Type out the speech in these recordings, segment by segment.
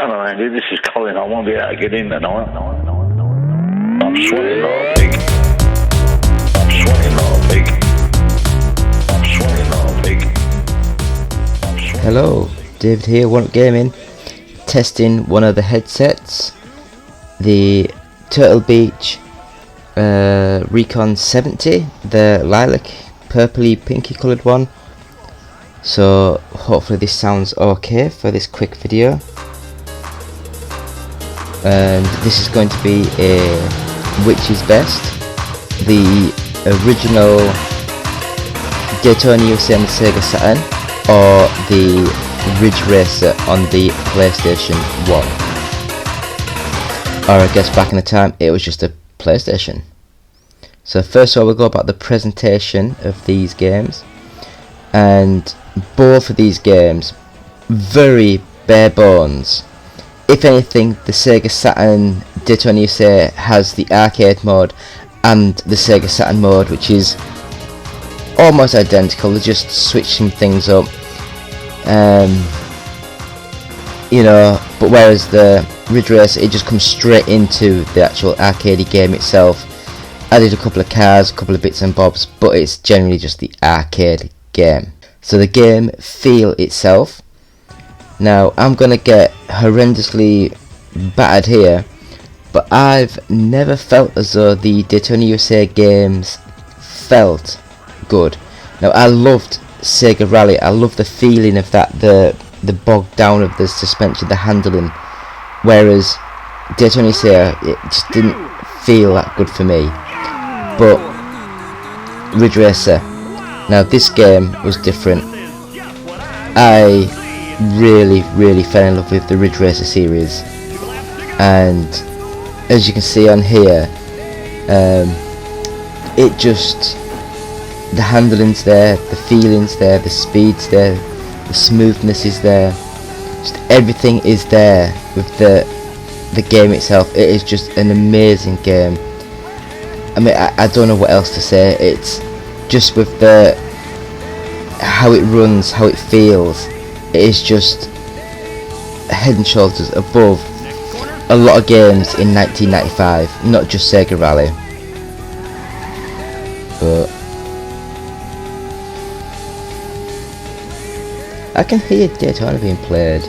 Hello, Andy. This is Colin. I won't be able to get in tonight. I'm sweating like a pig. I'm sweating like a pig. I'm sweating like a pig. Hello, David here, One Up Gaming, testing one of the headsets, the Turtle Beach Recon 70, the lilac, purpley, pinky coloured one. So hopefully this sounds okay for this quick video. And this is going to be a which is best, the original Daytona USA on the Sega Saturn or the Ridge Racer on the PlayStation 1. Or I guess back in the time it was just a PlayStation. So first of all we'll go about the presentation of these games, and both of these games very bare bones. If anything, the Sega Saturn Daytona USA has the arcade mode and the Sega Saturn mode, which is almost identical. They just switch some things up, you know. But whereas the Ridge Racer, it just comes straight into the actual arcade game itself. Added a couple of cars, a couple of bits and bobs, but it's generally just the arcade game. So the game feel itself. Now I'm gonna get horrendously battered here, but I've never felt as though the Daytona USA games felt good. Now I loved Sega Rally. I love the feeling of that, the bog down of the suspension, the handling. Whereas Daytona USA, it just didn't feel that good for me. But Ridge Racer, now this game was different. I really fell in love with the Ridge Racer series, and as you can see on here, it just, the handling's there, the feeling's there, the speed's there, the smoothness is there, just everything is there with the game itself. It is just an amazing game. I mean, I don't know what else to say. It's just with the how it runs, how it feels, it is just head and shoulders above a lot of games in 1995, not just Sega Rally. But I can hear Daytona being played.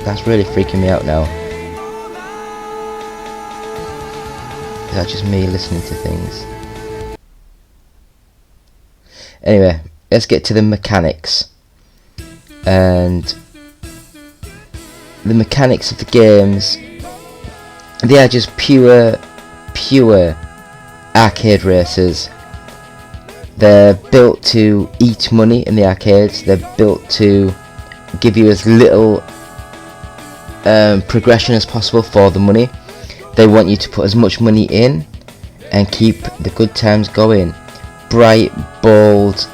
That's really freaking me out now. Is that just me listening to things? Anyway, let's get to the mechanics. And the mechanics of the games, they are just pure arcade races. They're built to eat money in the arcades. They're built to give you as little progression as possible for the money. They want you to put as much money in and keep the good times going. Bright, bold,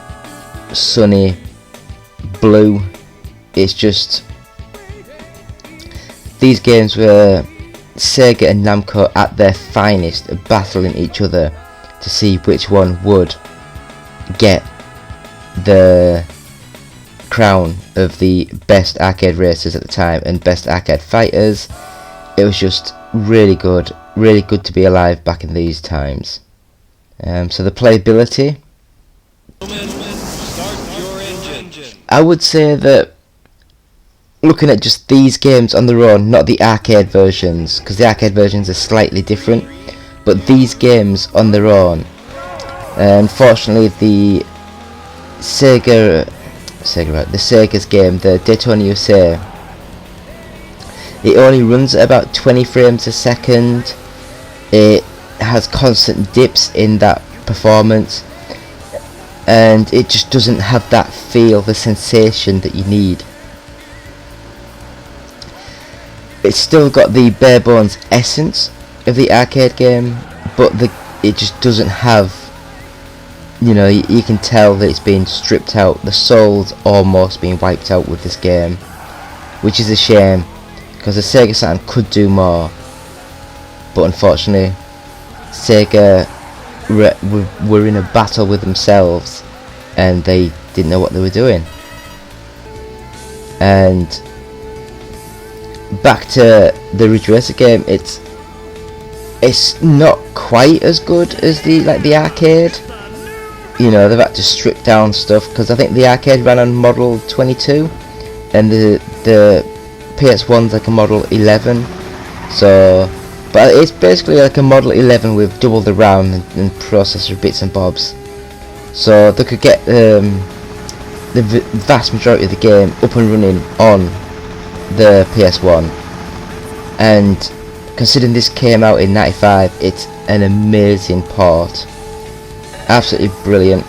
sunny, blue. It's just, these games were Sega and Namco at their finest, battling each other to see which one would get the crown of the best arcade racers at the time and best arcade fighters. It was just really good to be alive back in these times. So the playability, I would say that looking at just these games on their own, not the arcade versions, because the arcade versions are slightly different, but these games on their own, unfortunately the Sega's game, the Daytona USA, it only runs at about 20 frames a second. It has constant dips in that performance, and it just doesn't have that feel, the sensation that you need. It's still got the bare bones essence of the arcade game, but it just doesn't have, you know, you can tell that it's been stripped out. The soul's almost being wiped out with this game, which is a shame, because the Sega Saturn could do more, but unfortunately Sega were in a battle with themselves and they didn't know what they were doing. And back to the Ridge Racer game, it's not quite as good as the arcade. You know, they've had to strip down stuff, because I think the arcade ran on model 22 and the PS1's like a model 11. So, but it's basically like a model 11 with double the RAM and processor bits and bobs. So they could get the vast majority of the game up and running on the PS1. And considering this came out in '95, it's an amazing port. Absolutely brilliant.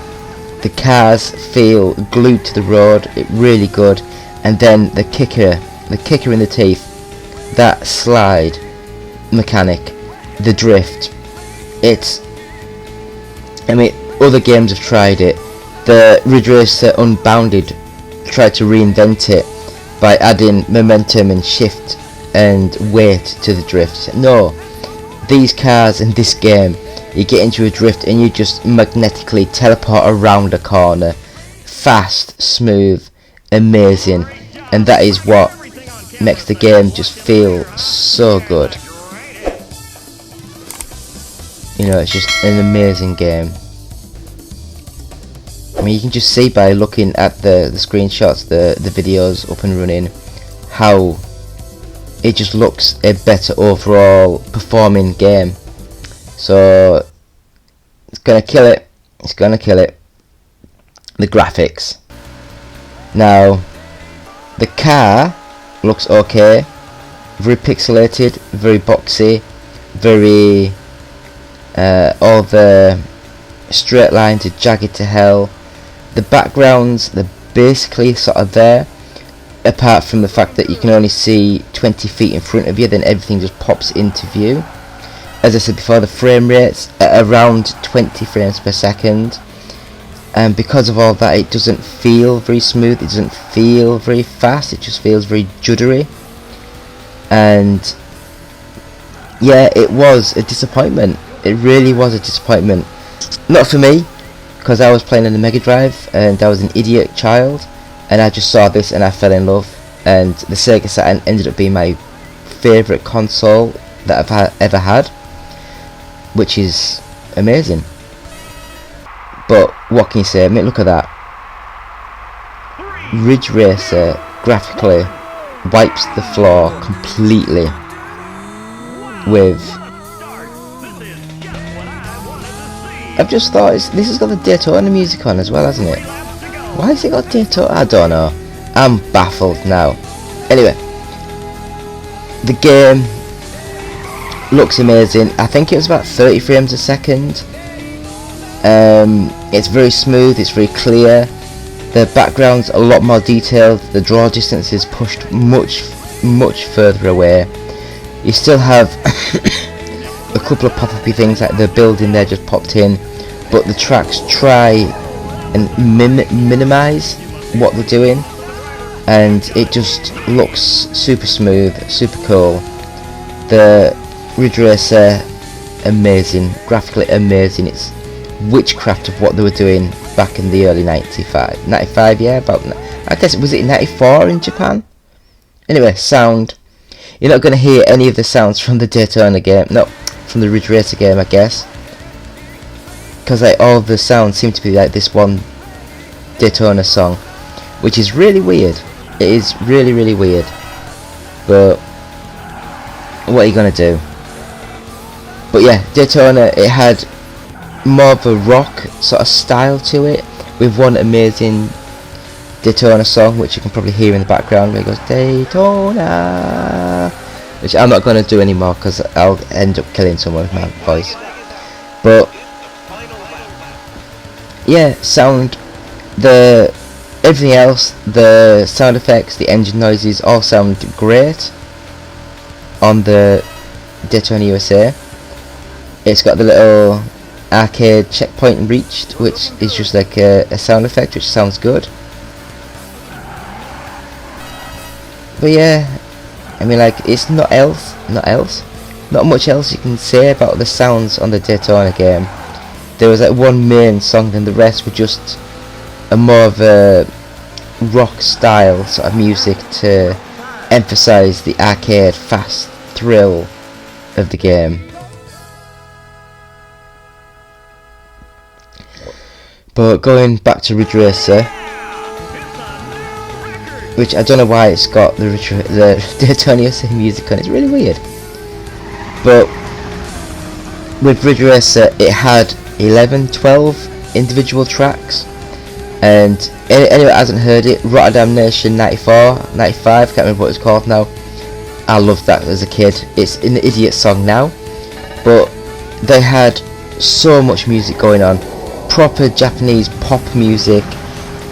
The cars feel glued to the road, really good. And then the kicker in the teeth, that slide mechanic, the drift. I mean, other games have tried it. The Ridge Racer Unbounded tried to reinvent it by adding momentum and shift and weight to the drift. No, these cars in this game, you get into a drift and you just magnetically teleport around a corner. Fast, smooth, amazing. And that is what makes the game just feel so good. You know, it's just an amazing game. I mean, you can just see by looking at the screenshots, the videos up and running, how it just looks a better overall performing game. So it's gonna kill it. It's gonna kill it. The graphics. Now, the car looks okay. Very pixelated, very boxy, very all the straight lines are jagged to hell. The backgrounds, they're basically sort of there, apart from the fact that you can only see 20 feet in front of you, then everything just pops into view. As I said before, the frame rate's at around 20 frames per second, and because of all that, it doesn't feel very smooth, it doesn't feel very fast, it just feels very juddery. And yeah, it was a disappointment. It really was a disappointment. Not for me, because I was playing on the Mega Drive and I was an idiot child, and I just saw this and I fell in love, and the Sega Saturn ended up being my favourite console that I've ever had, which is amazing. But what can you say? I mean, look at that. Ridge Racer graphically wipes the floor completely with... I've just thought this has got the Daytona music on as well, hasn't it? Why has it got Daytona? I don't know. I'm baffled now. Anyway, the game looks amazing. I think it was about 30 frames a second. It's very smooth, it's very clear. The background's a lot more detailed. The draw distance is pushed much further away. You still have a couple of pop-up-y things, like the building there just popped in, but the tracks try and minimise what they're doing, and it just looks super smooth, super cool. The Ridge Racer, amazing, graphically amazing. It's witchcraft of what they were doing back in the early 95, yeah, about, I guess, was it 94 in Japan? Anyway, sound. You're not going to hear any of the sounds from the Daytona game, no, from the Ridge Racer game, I guess, because like all the sounds seem to be like this one Daytona song, which is really weird. It is really weird, but what are you going to do? But yeah, Daytona, it had more of a rock sort of style to it, with one amazing Daytona song, which you can probably hear in the background, where it goes Daytona, which I'm not going to do anymore because I'll end up killing someone with my voice. But yeah, sound, everything else, the sound effects, the engine noises, all sound great on the Daytona USA. It's got the little arcade checkpoint reached, which is just like a sound effect, which sounds good. But yeah, I mean, like, it's not much else you can say about the sounds on the Daytona game. There was like one main song, and the rest were just a more of a rock style sort of music to emphasize the arcade fast thrill of the game. But going back to Ridge Racer, which I don't know why it's got the Daytona USA music on, it's really weird. But with Ridge Racer it had 12 individual tracks, and anyone that hasn't heard it, Rotterdam Nation 94, 95, can't remember what it's called now. I loved that as a kid. It's an idiot song now, but they had so much music going on, proper Japanese pop music.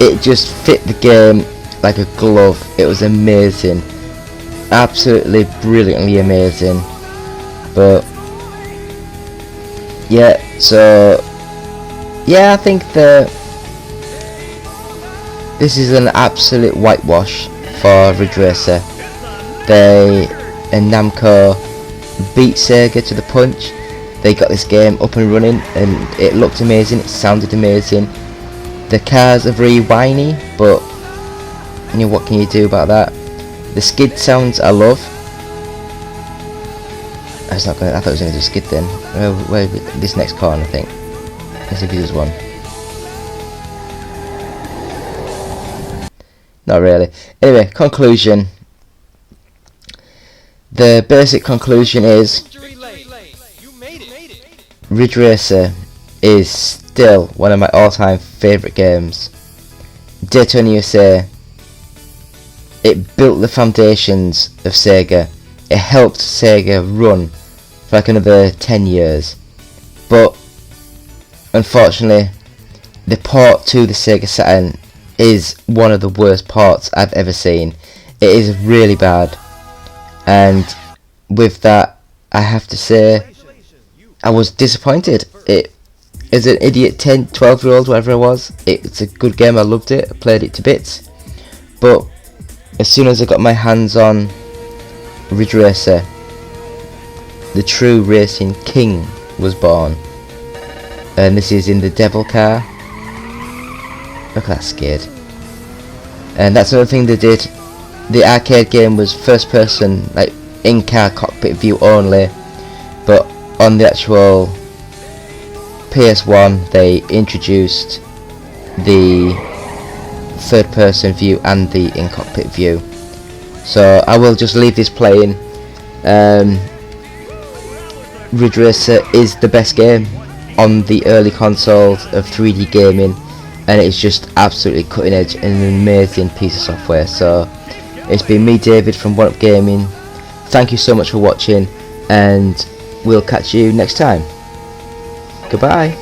It just fit the game like a glove. It was amazing, absolutely brilliantly amazing. But yeah, so yeah, I think this is an absolute whitewash for Ridge Racer. They and Namco beat Sega to the punch. They got this game up and running, and it looked amazing, it sounded amazing. The cars are very whiny, but you know, what can you do about that? The skid sounds I love. It's not gonna, I thought it was going to do skid then. Where this next corner, I think. Let's see if he does one. Not really. Anyway, conclusion. The basic conclusion is Ridge Racer is still one of my all-time favourite games. Daytona USA, it built the foundations of Sega. It helped Sega run for like another 10 years. But unfortunately, the port to the Sega Saturn is one of the worst ports I've ever seen. It is really bad, and with that I have to say I was disappointed. It as an idiot 10, 12 year old, whatever I was, it's a good game, I loved it, I played it to bits. But as soon as I got my hands on Ridge Racer, the true racing king was born. And this is in the Devil car. Look at that skid. And that's another thing they did. The arcade game was first person, like in-car cockpit view only, but on the actual PS1 they introduced the third person view and the in-cockpit view. So I will just leave this playing. Ridge Racer is the best game on the early consoles of 3D gaming, and it's just absolutely cutting edge and an amazing piece of software. So it's been me, David, from One Up Gaming. Thank you so much for watching, and we'll catch you next time. Goodbye.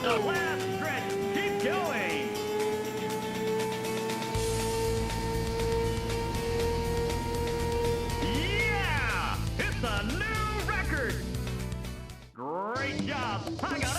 The last stretch. Keep going. Yeah! It's a new record. Great job. I got it.